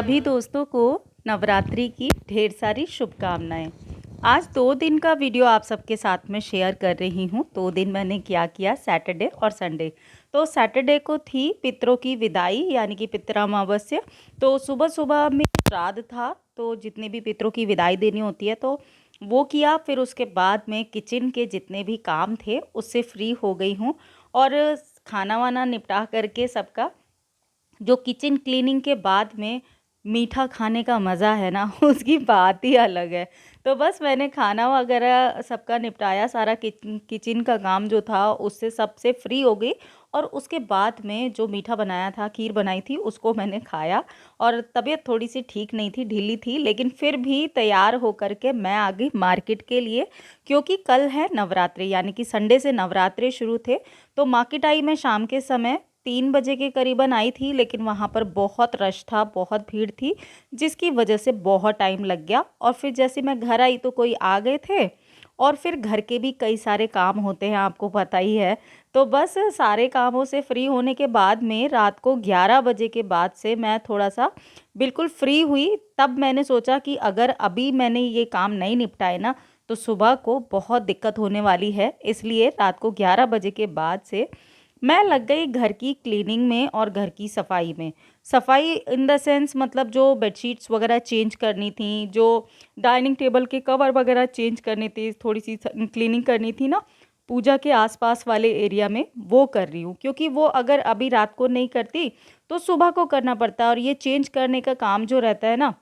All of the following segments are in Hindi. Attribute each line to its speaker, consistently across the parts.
Speaker 1: सभी दोस्तों को नवरात्रि की ढेर सारी शुभकामनाएं। आज 2 दिन का वीडियो आप सबके साथ में शेयर कर रही हूँ। 2 दिन मैंने क्या किया, सैटरडे और संडे। तो सैटरडे को थी पितरों की विदाई यानी कि पितरामावस्या। तो सुबह सुबह में श्राद्ध था, तो जितने भी पितरों की विदाई देनी होती है तो वो किया। फिर उसके बाद में किचन के जितने भी काम थे उससे फ्री हो गई हूँ और खाना वाना निपटा करके सबका, जो किचन क्लीनिंग के बाद में मीठा खाने का मज़ा है ना उसकी बात ही अलग है। तो बस मैंने खाना वगैरह सबका निपटाया, सारा किचन का काम जो था उससे सबसे फ्री हो गई। और उसके बाद में जो मीठा बनाया था, खीर बनाई थी, उसको मैंने खाया। और तबीयत थोड़ी सी ठीक नहीं थी, ढीली थी, लेकिन फिर भी तैयार होकर के मैं आ गई मार्केट के लिए, क्योंकि कल है नवरात्रि यानी कि संडे से नवरात्रि शुरू थे। तो मार्केट आई मैं शाम के समय 3 बजे के करीबन आई थी, लेकिन वहाँ पर बहुत रश था, बहुत भीड़ थी, जिसकी वजह से बहुत टाइम लग गया। और फिर जैसे मैं घर आई तो कोई आ गए थे, और फिर घर के भी कई सारे काम होते हैं, आपको पता ही है। तो बस सारे कामों से फ्री होने के बाद में रात को 11 बजे के बाद से मैं थोड़ा सा बिल्कुल फ्री हुई। तब मैंने सोचा कि अगर अभी मैंने ये काम नहीं निपटाए ना तो सुबह को बहुत दिक्कत होने वाली है, इसलिए रात को 11 बजे के बाद से मैं लग गई घर की क्लीनिंग में और घर की सफाई में। सफाई इन द सेंस, मतलब जो बेडशीट्स वगैरह चेंज करनी थी, जो डाइनिंग टेबल के कवर वगैरह चेंज करने थे, थोड़ी सी क्लीनिंग करनी थी ना पूजा के आसपास वाले एरिया में, वो कर रही हूँ। क्योंकि वो अगर अभी रात को नहीं करती तो सुबह को करना पड़ता है, और ये चेंज करने का काम जो रहता है ना,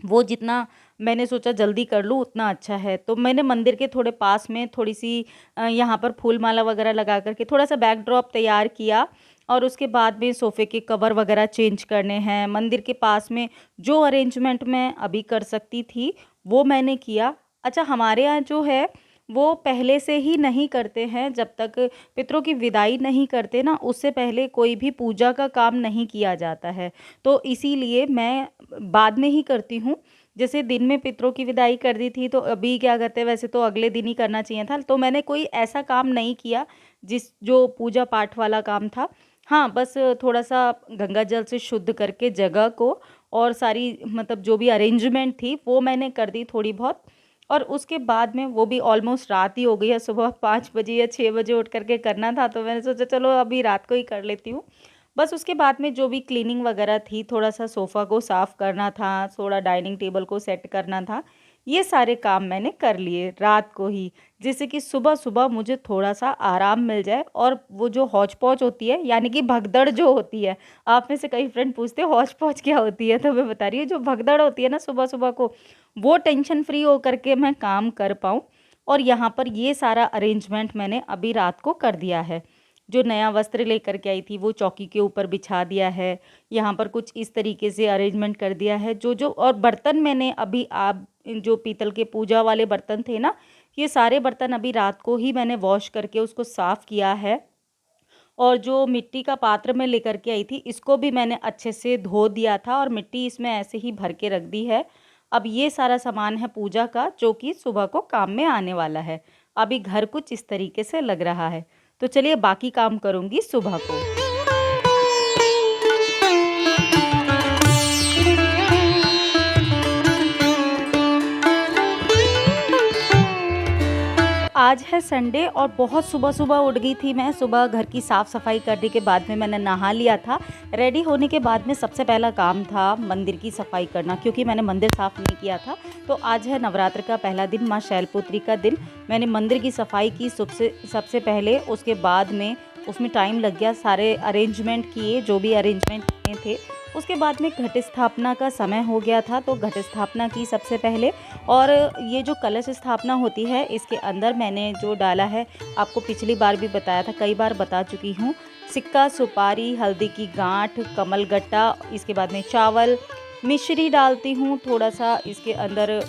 Speaker 1: वो जितना मैंने सोचा जल्दी कर लूँ उतना अच्छा है। तो मैंने मंदिर के थोड़े पास में थोड़ी सी यहाँ पर फूल माला वगैरह लगा करके थोड़ा सा बैकड्रॉप तैयार किया। और उसके बाद में सोफ़े के कवर वगैरह चेंज करने हैं। मंदिर के पास में जो अरेंजमेंट मैं अभी कर सकती थी वो मैंने किया। अच्छा, हमारे यहाँ जो है वो पहले से ही नहीं करते हैं, जब तक पितरों की विदाई नहीं करते ना उससे पहले कोई भी पूजा का काम नहीं किया जाता है। तो इसीलिए मैं बाद में ही करती हूँ। जैसे दिन में पितरों की विदाई कर दी थी तो अभी क्या करते हैं, वैसे तो अगले दिन ही करना चाहिए था, तो मैंने कोई ऐसा काम नहीं किया जो पूजा पाठ वाला काम था। हाँ, बस थोड़ा सा गंगा जल से शुद्ध करके जगह को, और सारी मतलब जो भी अरेंजमेंट थी वो मैंने कर दी थोड़ी बहुत। और उसके बाद में वो भी ऑलमोस्ट रात ही हो गई है, सुबह 5 बजे या 6 बजे उठ करके करना था, तो मैंने सोचा चलो अभी रात को ही कर लेती हूँ। बस उसके बाद में जो भी क्लीनिंग वगैरह थी, थोड़ा सा सोफ़ा को साफ़ करना था, थोड़ा डाइनिंग टेबल को सेट करना था, ये सारे काम मैंने कर लिए रात को ही, जिससे कि सुबह सुबह मुझे थोड़ा सा आराम मिल जाए। और वो जो हौच पौच होती है यानी कि भगदड़ जो होती है, आप में से कई फ्रेंड पूछते हैं हौच पौच क्या होती है, तो मैं बता रही हूँ जो भगदड़ होती है ना सुबह सुबह को, वो टेंशन फ्री हो करके मैं काम कर पाऊँ। और यहाँ पर ये सारा अरेंजमेंट मैंने अभी रात को कर दिया है। जो नया वस्त्र लेकर के आई थी वो चौकी के ऊपर बिछा दिया है। यहाँ पर कुछ इस तरीके से अरेंजमेंट कर दिया है। जो जो और बर्तन मैंने अभी, आप जो पीतल के पूजा वाले बर्तन थे ना, ये सारे बर्तन अभी रात को ही मैंने वॉश करके उसको साफ़ किया है। और जो मिट्टी का पात्र मैं लेकर के आई थी इसको भी मैंने अच्छे से धो दिया था, और मिट्टी इसमें ऐसे ही भर के रख दी है। अब ये सारा सामान है पूजा का, जो कि सुबह को काम में आने वाला है। अभी घर कुछ इस तरीके से लग रहा है। तो चलिए बाकी काम करूँगी सुबह को। आज है संडे और बहुत सुबह-सुबह उठ गई थी मैं। सुबह घर की साफ़-सफ़ाई करने के बाद में मैंने नहा लिया था। रेडी होने के बाद में सबसे पहला काम था मंदिर की सफ़ाई करना, क्योंकि मैंने मंदिर साफ़ नहीं किया था। तो आज है नवरात्र का पहला दिन, माँ शैलपुत्री का दिन। मैंने मंदिर की सफ़ाई की सबसे पहले, उसके बाद में उसमें टाइम लग गया, सारे अरेंजमेंट किए जो भी अरेंजमेंट किए थे। उसके बाद में घट स्थापना का समय हो गया था, तो घट स्थापना की सबसे पहले। और ये जो कलश स्थापना होती है इसके अंदर मैंने जो डाला है, आपको पिछली बार भी बताया था, कई बार बता चुकी हूँ, सिक्का, सुपारी, हल्दी की गांठ, कमल गट्टा, इसके बाद में चावल, मिश्री डालती हूँ, थोड़ा सा इसके अंदर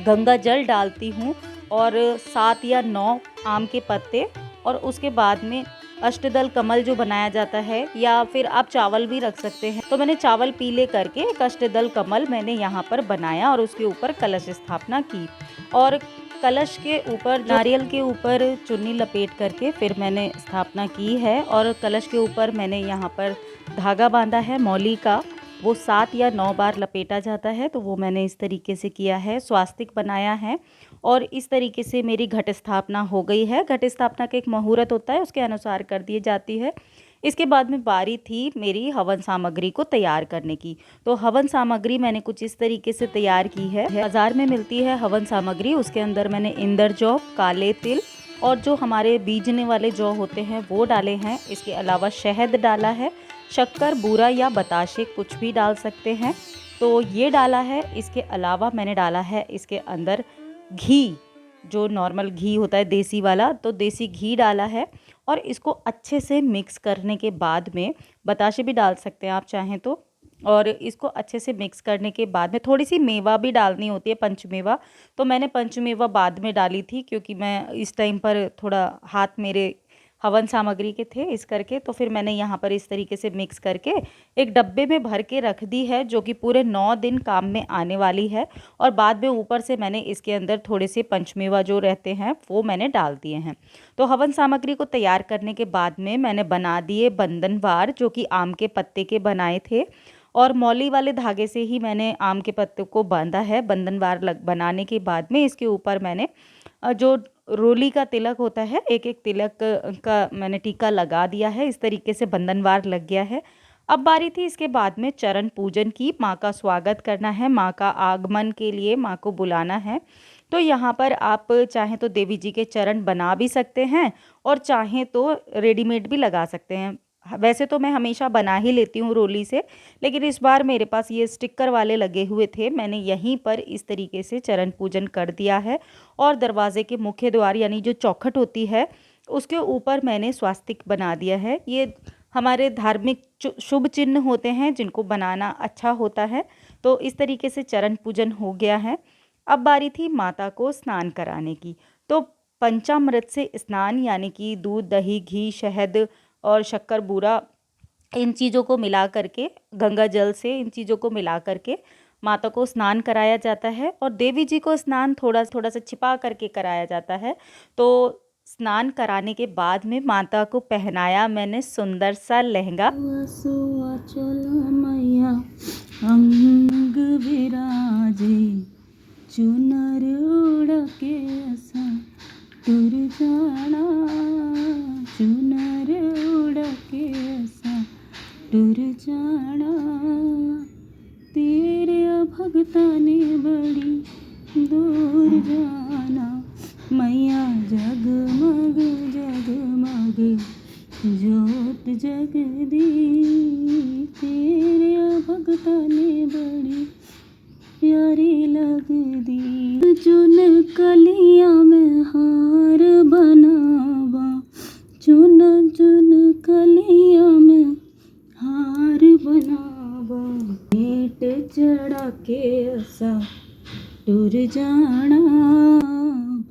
Speaker 1: गंगा जल डालती हूँ, और 7 या 9 आम के पत्ते, और उसके बाद में अष्टदल कमल जो बनाया जाता है, या फिर आप चावल भी रख सकते हैं। तो मैंने चावल पीले करके एक अष्टदल कमल मैंने यहाँ पर बनाया और उसके ऊपर कलश स्थापना की। और कलश के ऊपर, नारियल के ऊपर चुन्नी लपेट करके फिर मैंने स्थापना की है। और कलश के ऊपर मैंने यहाँ पर धागा बांधा है मौली का, वो 7 या 9 बार लपेटा जाता है, तो वो मैंने इस तरीके से किया है, स्वास्तिक बनाया है और इस तरीके से मेरी घट स्थापना हो गई है। घट स्थापना का एक मुहूर्त होता है, उसके अनुसार कर दी जाती है। इसके बाद में बारी थी मेरी हवन सामग्री को तैयार करने की। तो हवन सामग्री मैंने कुछ इस तरीके से तैयार की है। बाज़ार में मिलती है हवन सामग्री, उसके अंदर मैंने इंद्र जौ, काले तिल और जो हमारे बीजने वाले जौ होते हैं वो डाले हैं। इसके अलावा शहद डाला है, शक्कर, बूरा या बताशे कुछ भी डाल सकते हैं, तो ये डाला है। इसके अलावा मैंने डाला है इसके अंदर घी, जो नॉर्मल घी होता है देसी वाला, तो देसी घी डाला है और इसको अच्छे से मिक्स करने के बाद में बताशे भी डाल सकते हैं आप चाहें तो। और इसको अच्छे से मिक्स करने के बाद में थोड़ी सी मेवा भी डालनी होती है, पंचमेवा, तो मैंने पंचमेवा बाद में डाली थी क्योंकि मैं इस टाइम पर थोड़ा हाथ मेरे हवन सामग्री के थे इस करके, तो फिर मैंने यहाँ पर इस तरीके से मिक्स करके एक डब्बे में भर के रख दी है, जो कि पूरे 9 दिन काम में आने वाली है। और बाद में ऊपर से मैंने इसके अंदर थोड़े से पंचमेवा जो रहते हैं वो मैंने डाल दिए हैं। तो हवन सामग्री को तैयार करने के बाद में मैंने बना दिए बंधनवार, जो कि आम के पत्ते के बनाए थे और मौली वाले धागे से ही मैंने आम के पत्ते को बांधा है। बंधनवार बनाने के बाद में इसके ऊपर मैंने जो रोली का तिलक होता है, एक एक तिलक का मैंने टीका लगा दिया है। इस तरीके से बंधनवार लग गया है। अब बारी थी इसके बाद में चरण पूजन की। माँ का स्वागत करना है, माँ का आगमन के लिए माँ को बुलाना है। तो यहाँ पर आप चाहें तो देवी जी के चरण बना भी सकते हैं और चाहें तो रेडीमेड भी लगा सकते हैं। वैसे तो मैं हमेशा बना ही लेती हूँ रोली से, लेकिन इस बार मेरे पास ये स्टिकर वाले लगे हुए थे, मैंने यहीं पर इस तरीके से चरण पूजन कर दिया है। और दरवाजे के मुख्य द्वार यानी जो चौखट होती है उसके ऊपर मैंने स्वास्तिक बना दिया है। ये हमारे धार्मिक शुभ चिन्ह होते हैं जिनको बनाना अच्छा होता है। तो इस तरीके से चरण पूजन हो गया है। अब बारी थी माता को स्नान कराने की। तो पंचामृत से स्नान यानी कि दूध, दही, घी, शहद और शक्कर, बूरा, इन चीज़ों को मिला करके, गंगा जल से इन चीज़ों को मिला करके माता को स्नान कराया जाता है। और देवी जी को स्नान थोड़ा थोड़ा सा छिपा करके कराया जाता है। तो स्नान कराने के बाद में माता को पहनाया मैंने सुंदर सा लहंगा। मैया अंग विराजे, चुनर उड़ के ऐसा टुर जाना, चुनर उड़ के ऐसा टुर जाना, तेरे भगता ने बड़ी दूर जाना, मैया जगमग जगमग जोत जगदी, तेरे भगता ने बड़ी प्यारी लगदी, चुन कलियां में हार बनावा, चुन चुन कलियां में हार बनावा, भेंट चढ़ा के ऐसा टुर जाना,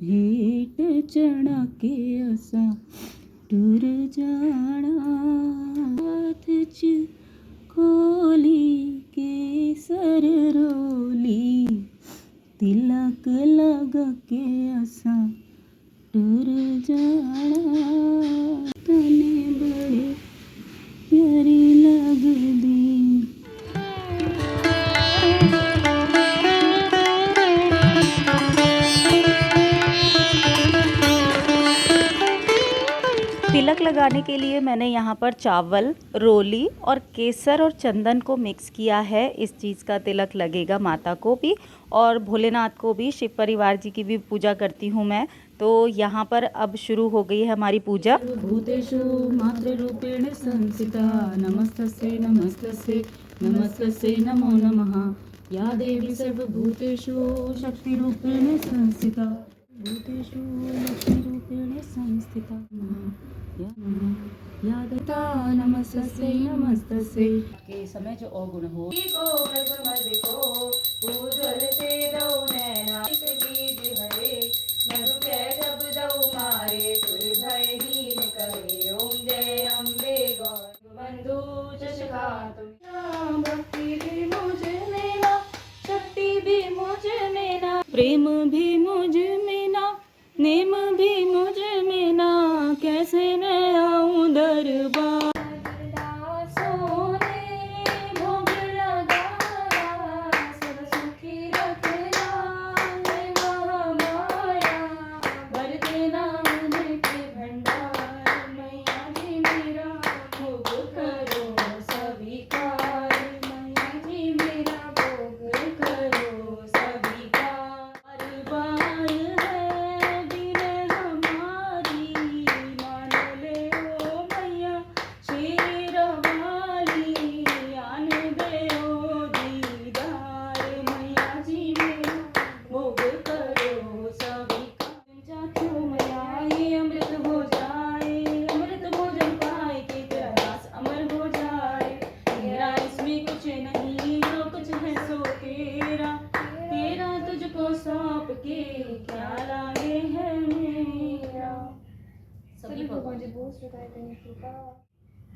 Speaker 1: भेंट चढ़ा के ऐसा टुर जाना, हाथ च खोली केसर रोली, तिलक लगा के ऐसा टुर जाना, तने बड़ी प्यारी लगदी। तिलक लगाने के लिए मैंने यहाँ पर चावल, रोली और केसर और चंदन को मिक्स किया है। इस चीज़ का तिलक लगेगा माता को भी और भोलेनाथ को भी। शिव परिवार जी की भी पूजा करती हूँ मैं। तो यहाँ पर अब शुरू हो गई है हमारी पूजा।
Speaker 2: भूतेषु मातृरूपेण संस्थिता, नमस्तस्यै नमस्तस्यै नमस्तस्यै नमो नमः। या देवी सर्वभूतेषु शक्तिरूपेण संस्थिता, भूतेषु लक्ष्मीरूपेण संस्थिता, या दत्ता नमस्तस्यै नमस्तस्यै। के समय जो अवगुण हो
Speaker 1: प्रेम भी मुझ में ना, नेम भी मुझ में ना, कैसे मैं आऊं दरबार।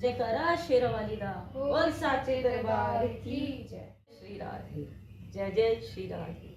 Speaker 2: जयकारा शेरवाली दा बोल साचे दरबार की जय। श्री राधे, जय जय श्री राधे,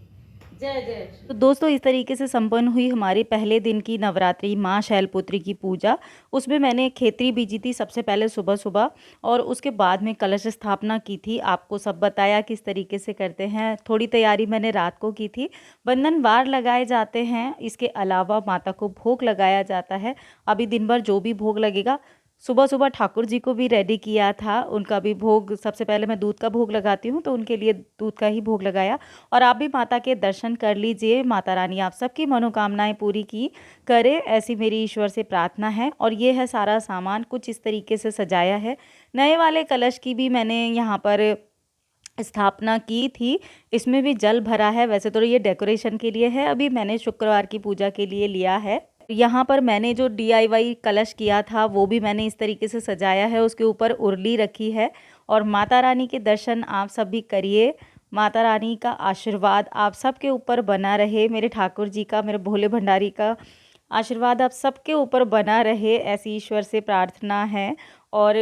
Speaker 2: जय जय श्री।
Speaker 1: तो दोस्तों इस तरीके से संपन्न हुई हमारे पहले दिन की नवरात्रि माँ शैलपुत्री की पूजा। उसमें मैंने खेतरी बीजी थी सबसे पहले सुबह सुबह, और उसके बाद में कलश स्थापना की थी। आपको सब बताया किस तरीके से करते हैं। थोड़ी तैयारी मैंने रात को की थी। बंधनवार लगाए जाते हैं, इसके अलावा माता को भोग लगाया जाता है। अभी दिन भर जो भी भोग लगेगा, सुबह सुबह ठाकुर जी को भी रेडी किया था, उनका भी भोग। सबसे पहले मैं दूध का भोग लगाती हूँ, तो उनके लिए दूध का ही भोग लगाया। और आप भी माता के दर्शन कर लीजिए। माता रानी आप सबकी मनोकामनाएं पूरी की करे, ऐसी मेरी ईश्वर से प्रार्थना है। और ये है सारा सामान, कुछ इस तरीके से सजाया है। नए वाले कलश की भी मैंने यहाँ पर स्थापना की थी, इसमें भी जल भरा है। वैसे तो ये डेकोरेशन के लिए है, अभी मैंने शुक्रवार की पूजा के लिए लिया है। यहाँ पर मैंने जो DIY कलश किया था वो भी मैंने इस तरीके से सजाया है। उसके ऊपर उर्ली रखी है। और माता रानी के दर्शन आप सब भी करिए। माता रानी का आशीर्वाद आप सबके ऊपर बना रहे। मेरे ठाकुर जी का, मेरे भोले भंडारी का आशीर्वाद आप सबके ऊपर बना रहे, ऐसी ईश्वर से प्रार्थना है। और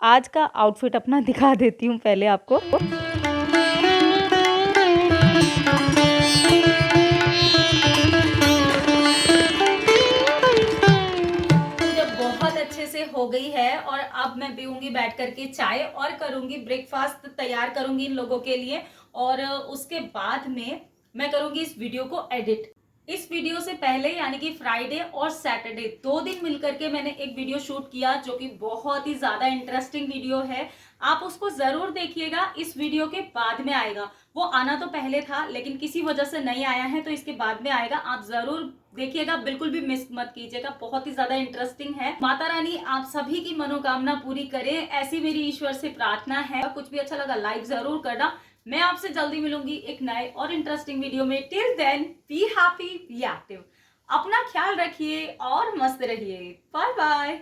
Speaker 1: आज का आउटफिट अपना दिखा देती हूँ पहले आपको। बहुत अच्छे से हो गई है, और अब मैं पीऊंगी बैठ करके चाय और करूंगी ब्रेकफास्ट तैयार करूंगी इन लोगों के लिए। और उसके बाद में मैं करूंगी इस वीडियो को एडिट। इस वीडियो से पहले यानी कि फ्राइडे और सैटरडे 2 दिन मिलकर के मैंने एक वीडियो शूट किया, जो कि बहुत ही ज्यादा इंटरेस्टिंग वीडियो है। आप उसको जरूर देखिएगा। इस वीडियो के बाद में आएगा, वो आना तो पहले था लेकिन किसी वजह से नहीं आया है, तो इसके बाद में आएगा। आप जरूर देखिएगा, बिल्कुल भी मिस मत कीजिएगा, बहुत ही ज्यादा इंटरेस्टिंग है। माता रानी आप सभी की मनोकामना पूरी करे, ऐसी मेरी ईश्वर से प्रार्थना है। कुछ भी अच्छा लगा लाइक जरूर करना। मैं आपसे जल्दी मिलूंगी एक नए और इंटरेस्टिंग वीडियो में। Till then be happy, be active, अपना ख्याल रखिए और मस्त रहिए। Bye bye.